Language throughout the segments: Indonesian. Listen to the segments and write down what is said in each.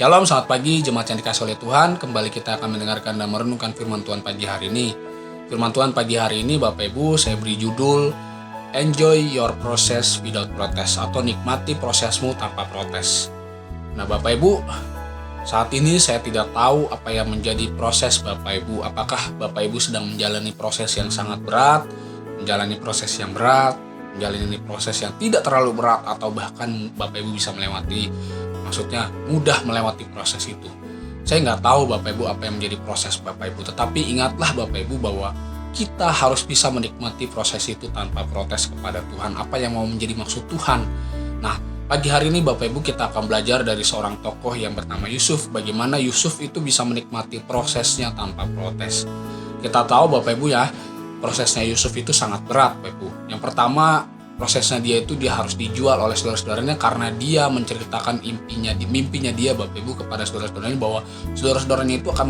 Shalom, selamat pagi jemaat yang dikasih oleh Tuhan. Kembali kita akan mendengarkan dan merenungkan firman Tuhan pagi hari ini. Firman Tuhan pagi hari ini Bapak Ibu saya beri judul Enjoy your process without protest, atau nikmati prosesmu tanpa protes. Nah Bapak Ibu, saat ini saya tidak tahu apa yang menjadi proses Bapak Ibu. Apakah Bapak Ibu sedang menjalani proses yang sangat berat, menjalani proses yang berat, menjalani proses yang tidak terlalu berat, atau bahkan Bapak Ibu bisa melewati, maksudnya mudah melewati proses itu. Saya nggak tahu Bapak Ibu apa yang menjadi proses Bapak Ibu, tetapi ingatlah Bapak Ibu bahwa kita harus bisa menikmati proses itu tanpa protes kepada Tuhan. Apa yang mau menjadi maksud Tuhan. Nah, pagi hari ini Bapak Ibu kita akan belajar dari seorang tokoh yang bernama Yusuf. Bagaimana Yusuf itu bisa menikmati prosesnya tanpa protes. Kita tahu Bapak Ibu ya, prosesnya Yusuf itu sangat berat Bapak Ibu. Yang pertama, prosesnya dia harus dijual oleh saudara-saudaranya karena dia menceritakan mimpinya dia Bapak Ibu kepada saudara-saudaranya bahwa saudara-saudaranya itu akan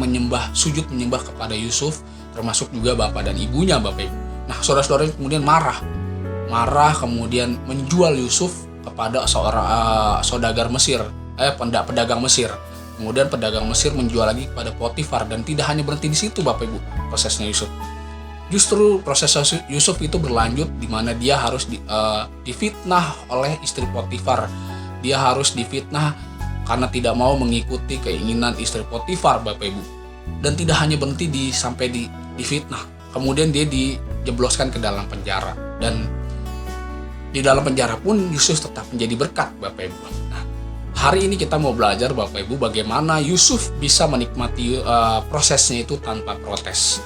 sujud menyembah kepada Yusuf, termasuk juga bapak dan ibunya Bapak Ibu. Nah, saudara-saudaranya kemudian marah kemudian menjual Yusuf kepada seorang saudagar Mesir, pedagang Mesir. Kemudian pedagang Mesir menjual lagi kepada Potifar, dan tidak hanya berhenti di situ Bapak Ibu prosesnya Yusuf. Justru proses Yusuf itu berlanjut di mana dia harus difitnah oleh istri Potifar. Dia harus difitnah karena tidak mau mengikuti keinginan istri Potifar Bapak Ibu. Dan tidak hanya berhenti sampai difitnah. Kemudian dia dijebloskan ke dalam penjara. Dan di dalam penjara pun Yusuf tetap menjadi berkat Bapak Ibu. Nah, hari ini kita mau belajar Bapak Ibu bagaimana Yusuf bisa menikmati prosesnya itu tanpa protes.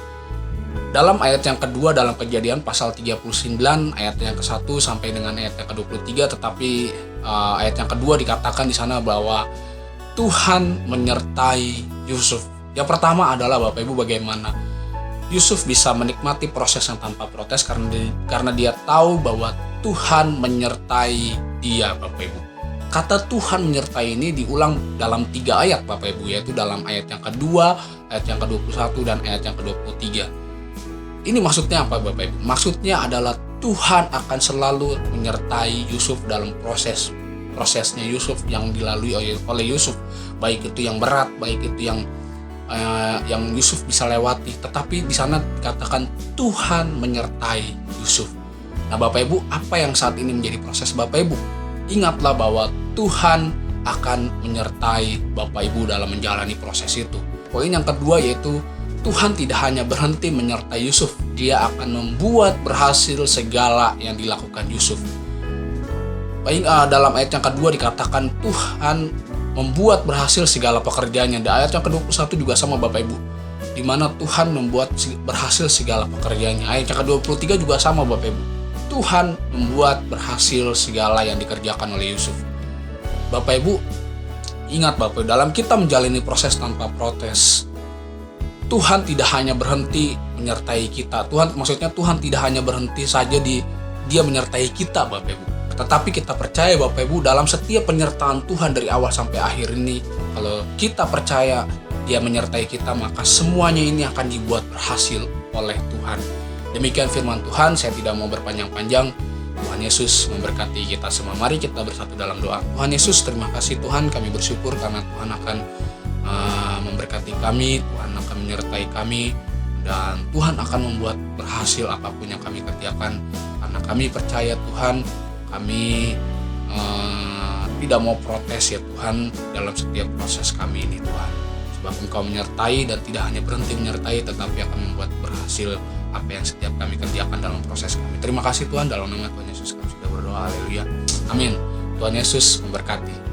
Dalam ayat yang kedua dalam Kejadian pasal 39 ayat yang ke-1 sampai dengan ayat yang ke-23, tetapi ayat yang kedua dikatakan di sana bahwa Tuhan menyertai Yusuf. Yang pertama adalah Bapak Ibu bagaimana Yusuf bisa menikmati proses yang tanpa protes karena dia tahu bahwa Tuhan menyertai dia Bapak Ibu. Kata Tuhan menyertai ini diulang dalam 3 ayat Bapak Ibu, yaitu dalam ayat yang kedua, ayat yang ke-21 dan ayat yang ke-23. Ini maksudnya apa Bapak Ibu? Maksudnya adalah Tuhan akan selalu menyertai Yusuf dalam prosesnya Yusuf yang dilalui oleh Yusuf. Baik itu yang berat, baik itu yang Yusuf bisa lewati. Tetapi di sana dikatakan Tuhan menyertai Yusuf. Nah Bapak Ibu, apa yang saat ini menjadi proses Bapak Ibu? Ingatlah bahwa Tuhan akan menyertai Bapak Ibu dalam menjalani proses itu. Poin yang kedua yaitu Tuhan tidak hanya berhenti menyertai Yusuf, Dia akan membuat berhasil segala yang dilakukan Yusuf. Baik, dalam ayat yang kedua dikatakan Tuhan membuat berhasil segala pekerjaannya. Di ayat yang ke-21 juga sama Bapak Ibu, di mana Tuhan membuat berhasil segala pekerjaannya. Ayat yang ke-23 juga sama Bapak Ibu, Tuhan membuat berhasil segala yang dikerjakan oleh Yusuf. Bapak Ibu, ingat Bapak Ibu, dalam kita menjalani proses tanpa protes, Tuhan tidak hanya berhenti menyertai kita. Tuhan tidak hanya berhenti saja Dia menyertai kita Bapak Ibu. Tetapi kita percaya Bapak Ibu, dalam setiap penyertaan Tuhan dari awal sampai akhir ini, kalau kita percaya Dia menyertai kita, maka semuanya ini akan dibuat berhasil oleh Tuhan. Demikian firman Tuhan, saya tidak mau berpanjang-panjang. Tuhan Yesus memberkati kita semua. Mari kita bersatu dalam doa. Tuhan Yesus, terima kasih Tuhan, kami bersyukur karena Tuhan akan memberkati kami, Tuhan akan menyertai kami, dan Tuhan akan membuat berhasil apapun yang kami kerjakan. Karena kami percaya Tuhan, kami tidak mau protes ya Tuhan dalam setiap proses kami ini Tuhan. Sebab Engkau menyertai dan tidak hanya berhenti menyertai, tetapi akan membuat berhasil apa yang setiap kami kerjakan dalam proses kami. Terima kasih Tuhan, dalam nama Tuhan Yesus kami sudah berdoa, haleluya, amin. Tuhan Yesus memberkati.